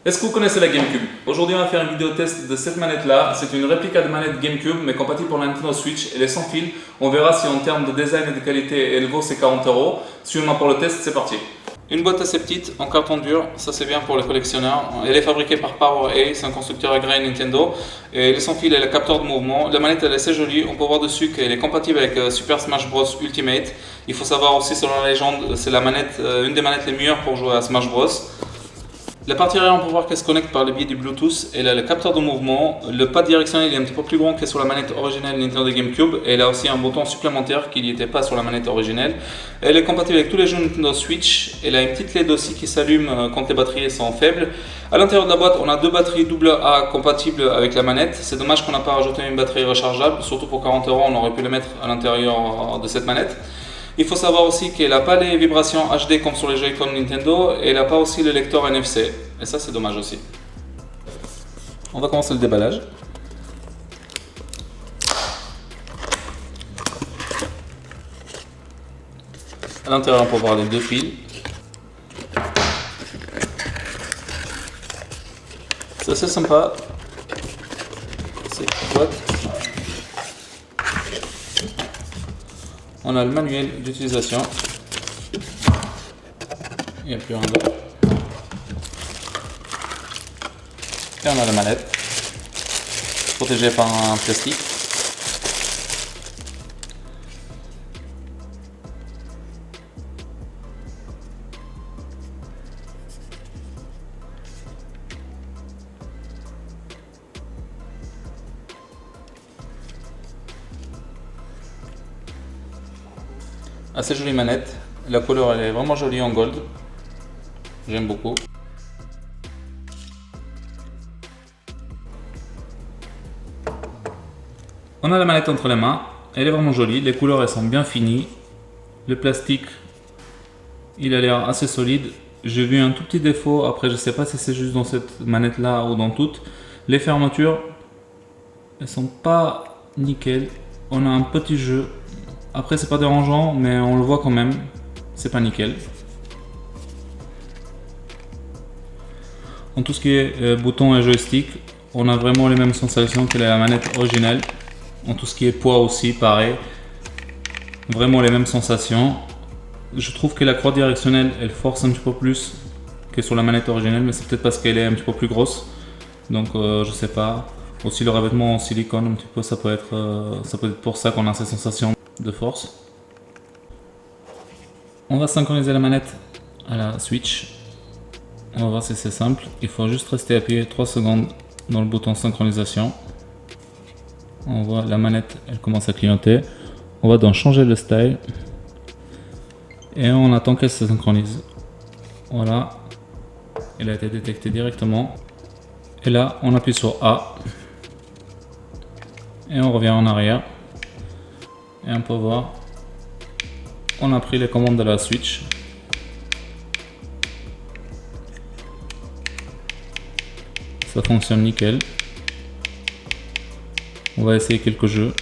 Est-ce que vous connaissez la GameCube? Aujourd'hui on va faire une vidéo test de cette manette là. C'est une réplique de manette GameCube mais compatible pour la Nintendo Switch. Elle est sans fil. On verra si en termes de design et de qualité elle vaut ses 40€. Suivez-moi pour le test, c'est parti. Une boîte assez petite en carton dur, ça c'est bien pour les collectionneurs. Elle est fabriquée par PowerA, c'est un constructeur agréé Nintendo. Et elle est sans fil et le capteur de mouvement. La manette elle est assez jolie, on peut voir dessus qu'elle est compatible avec Super Smash Bros Ultimate. Il faut savoir aussi, selon la légende, c'est la manette, une des manettes les meilleures pour jouer à Smash Bros. La partie arrière, on peut voir qu'elle se connecte par le biais du Bluetooth. Elle a le capteur de mouvement. Le pad directionnel est un petit peu plus grand que sur la manette originelle Nintendo GameCube. Et elle a aussi un bouton supplémentaire qui n'y était pas sur la manette originelle. Elle est compatible avec tous les jeux Nintendo Switch. Elle a une petite LED aussi qui s'allume quand les batteries sont faibles. À l'intérieur de la boîte, on a deux batteries AA compatibles avec la manette. C'est dommage qu'on n'a pas rajouté une batterie rechargeable. Surtout pour 40€, on aurait pu le mettre à l'intérieur de cette manette. Il faut savoir aussi qu'elle n'a pas les vibrations HD comme sur les Joy-Con Nintendo et elle n'a pas aussi le lecteur NFC. Et ça c'est dommage aussi. On va commencer le déballage. À l'intérieur on peut voir les deux fils. C'est assez sympa. Cette boîte. On a le manuel d'utilisation. Il n'y a plus rien d'autre. Et on a la manette, protégée par un plastique. Assez jolie manette, la couleur elle est vraiment jolie en gold, j'aime beaucoup. On a la manette entre les mains, elle est vraiment jolie, les couleurs elles sont bien finies, le plastique il a l'air assez solide. J'ai vu un tout petit défaut, après je sais pas si c'est juste dans cette manette là ou dans toutes, les fermetures elles sont pas nickel, on a un petit jeu. Après c'est pas dérangeant mais on le voit quand même, c'est pas nickel. En tout ce qui est bouton et joystick, on a vraiment les mêmes sensations que la manette originale. En tout ce qui est poids aussi pareil, vraiment les mêmes sensations. Je trouve que la croix directionnelle elle force un petit peu plus que sur la manette originale, mais c'est peut-être parce qu'elle est un petit peu plus grosse. Donc je sais pas. Aussi le revêtement en silicone un petit peu, ça peut être pour ça qu'on a ces sensations de force. On va synchroniser la manette à la Switch. On va voir si c'est simple. Il faut juste rester appuyé 3 secondes dans le bouton synchronisation. On voit la manette, elle commence à clignoter. On va donc changer le style. Et on attend qu'elle se synchronise. Voilà. Elle a été détectée directement. Et là, on appuie sur A. Et on revient en arrière. Et on peut voir, on a pris les commandes de la Switch. Ça fonctionne nickel. On va essayer quelques jeux.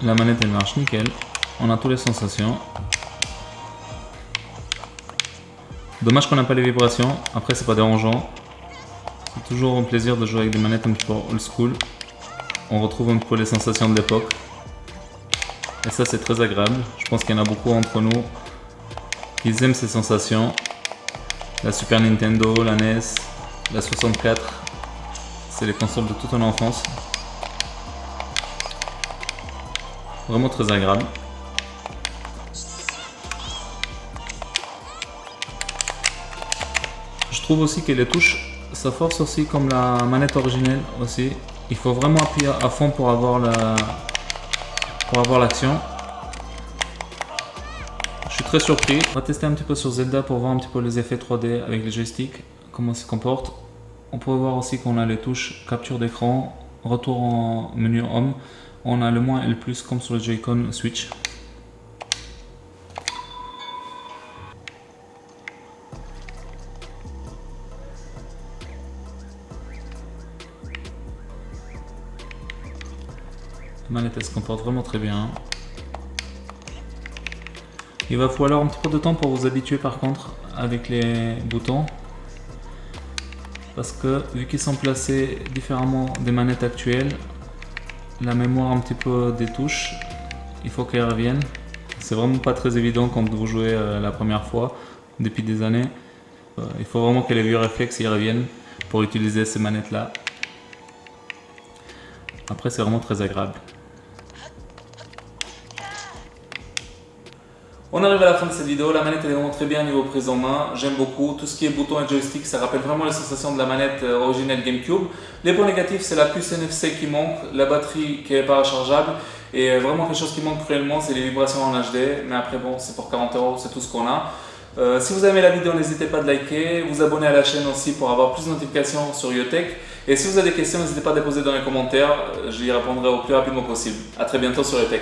La manette elle marche nickel, on a toutes les sensations. Dommage qu'on n'a pas les vibrations, après c'est pas dérangeant. C'est toujours un plaisir de jouer avec des manettes un petit peu old school. On retrouve un peu les sensations de l'époque. Et ça c'est très agréable, je pense qu'il y en a beaucoup entre nous qui aiment ces sensations. La Super Nintendo, la NES, la 64, c'est les consoles de toute une enfance. Vraiment très agréable. Je trouve aussi que les touches, ça force aussi comme la manette originelle aussi. Il faut vraiment appuyer à fond pour avoir l'action. Je suis très surpris. On va tester un petit peu sur Zelda pour voir un petit peu les effets 3D avec les joysticks, comment ça se comporte. On peut voir aussi qu'on a les touches capture d'écran, retour en menu Home. On a le moins et le plus comme sur le Joy-Con Switch. La manette elle se comporte vraiment très bien. Il va falloir un petit peu de temps pour vous habituer par contre avec les boutons. Parce que vu qu'ils sont placés différemment des manettes actuelles, la mémoire un petit peu des touches, il faut qu'elle revienne. C'est vraiment pas très évident quand vous jouez la première fois depuis des années. Il faut vraiment que les vieux réflexes y reviennent pour utiliser ces manettes là. Après c'est vraiment très agréable. On arrive à la fin de cette vidéo, la manette elle est vraiment très bien niveau prise en main, j'aime beaucoup, tout ce qui est bouton et joystick ça rappelle vraiment les sensations de la manette originelle GameCube. Les points négatifs c'est la puce NFC qui manque, la batterie qui n'est pas rechargeable et vraiment quelque chose qui manque cruellement c'est les vibrations en HD, mais après bon c'est pour 40 €, c'est tout ce qu'on a. Si vous aimez la vidéo n'hésitez pas à liker, vous abonner à la chaîne aussi pour avoir plus de notifications sur Yotech et si vous avez des questions n'hésitez pas à les poser dans les commentaires, je y répondrai au plus rapidement possible. A très bientôt sur Yotech.